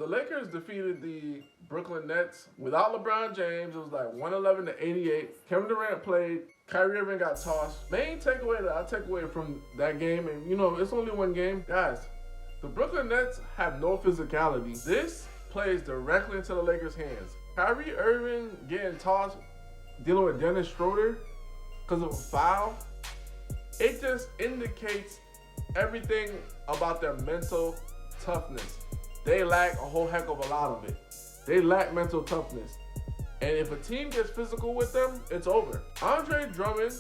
The Lakers defeated the Brooklyn Nets without LeBron James. It was like 111-88. Kevin Durant played. Kyrie Irving got tossed. Main takeaway that I take away from that game, and you know, it's only one game. Guys, the Brooklyn Nets have no physicality. This plays directly into the Lakers' hands. Kyrie Irving getting tossed, dealing with Dennis Schroeder because of a foul. It just indicates everything about their mental toughness. They lack a whole heck of a lot of it. They lack mental toughness. And if a team gets physical with them, it's over. Andre Drummond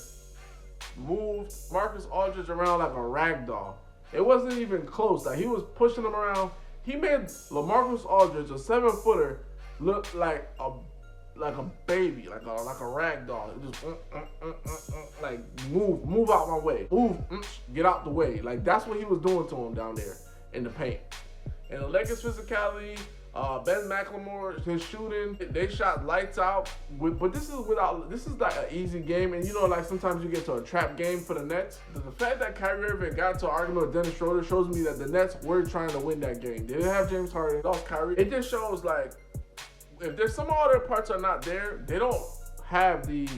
moved Marcus Aldridge around like a rag doll. It wasn't even close. Like, he was pushing him around. He made LaMarcus Aldridge, a 7-footer, look like a baby, like a rag doll. It just like move out my way. Move, get out the way. Like, that's what he was doing to him down there in the paint. And the Lakers' physicality, Ben McLemore, his shooting, they shot lights out. But this is like an easy game. And you know, like sometimes you get to a trap game for the Nets. The fact that Kyrie Irving got to an argument with Dennis Schroeder shows me that the Nets were trying to win that game. They didn't have James Harden, lost Kyrie. It just shows like, if there's some other parts are not there, they don't have the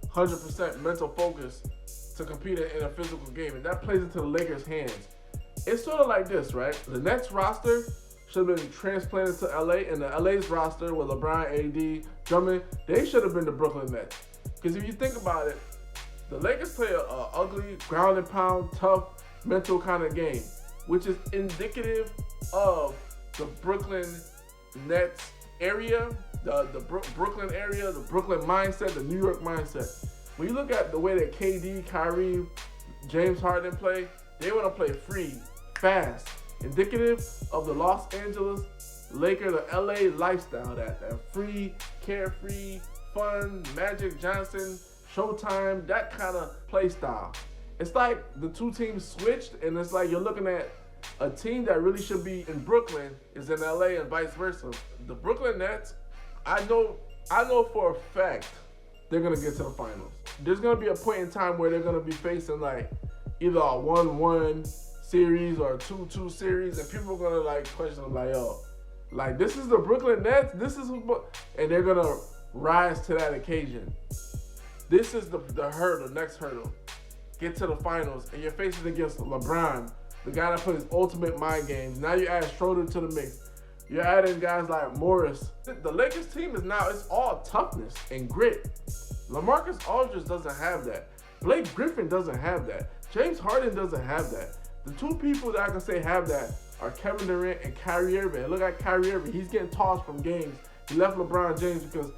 100% mental focus to compete in a physical game. And that plays into the Lakers' hands. It's sort of like this, right? The Nets roster should have been transplanted to LA, and the LA's roster with LeBron, AD, Drummond, they should have been the Brooklyn Nets. Because if you think about it, the Lakers play a ugly, ground and pound, tough, mental kind of game, which is indicative of the Brooklyn Nets area, the Brooklyn area, the Brooklyn mindset, the New York mindset. When you look at the way that KD, Kyrie, James Harden play, they want to play free, fast, indicative of the Los Angeles Lakers, the LA lifestyle, that free, carefree, fun, Magic Johnson, Showtime, that kind of play style. It's like the two teams switched, and it's like you're looking at a team that really should be in Brooklyn is in LA and vice versa. The Brooklyn Nets, I know for a fact they're gonna get to the finals. There's gonna be a point in time where they're gonna be facing like either a 1-1 series or a 2-2 series, and people are gonna like question them like, yo, like, this is the Brooklyn Nets, and they're gonna rise to that occasion. This is the hurdle, next hurdle. Get to the finals, and you're facing against LeBron, the guy that plays ultimate mind games. Now you add Schroeder to the mix. You're adding guys like Morris. The Lakers team it's all toughness and grit. LaMarcus Aldridge doesn't have that. Blake Griffin doesn't have that. James Harden doesn't have that. The two people that I can say have that are Kevin Durant and Kyrie Irving. And look at Kyrie Irving. He's getting tossed from games. He left LeBron James because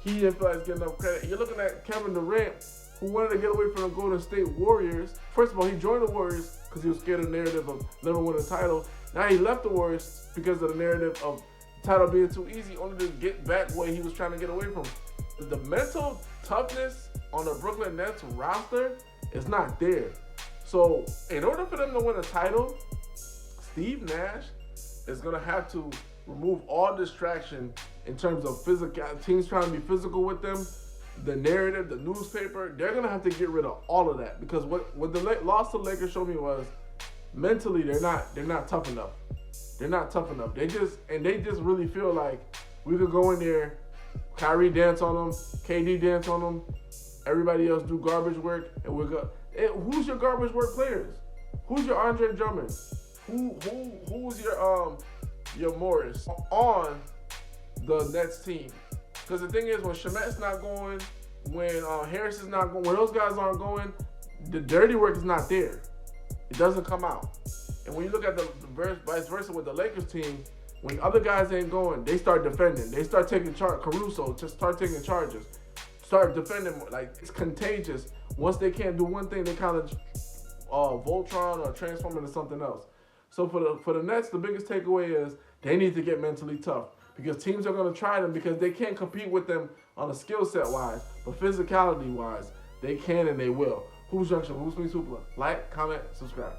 he didn't feel like he's getting enough credit. You're looking at Kevin Durant, who wanted to get away from the Golden State Warriors. First of all, he joined the Warriors because he was scared of the narrative of never winning a title. Now he left the Warriors because of the narrative of the title being too easy, only to get back where he was trying to get away from. The mental toughness on the Brooklyn Nets roster is not there. So in order for them to win a title, Steve Nash is going to have to remove all distraction in terms of physical, teams trying to be physical with them, the narrative, the newspaper. They're going to have to get rid of all of that, because what the loss to the Lakers showed me was mentally they're not tough enough. They're not tough enough. They just really feel like we could go in there, Kyrie dance on them, KD dance on them, everybody else do garbage work, and we're good. Who's your garbage work players? Who's your Andre Drummond? Who's your Morris on the Nets team? Because the thing is, when Shamet's not going, when Harris is not going, when those guys aren't going, the dirty work is not there. It doesn't come out. And when you look at the vice versa with the Lakers team, when other guys ain't going, they start defending. They start taking charge. Caruso just start taking charges. Start defending. Like, it's contagious. Once they can't do one thing, they kind of Voltron or transform into something else. So for the Nets, the biggest takeaway is they need to get mentally tough, because teams are going to try them, because they can't compete with them on a skill set wise, but physicality wise, they can and they will. Hoops Junction, Hoops Meets Hoopla. Like, comment, subscribe.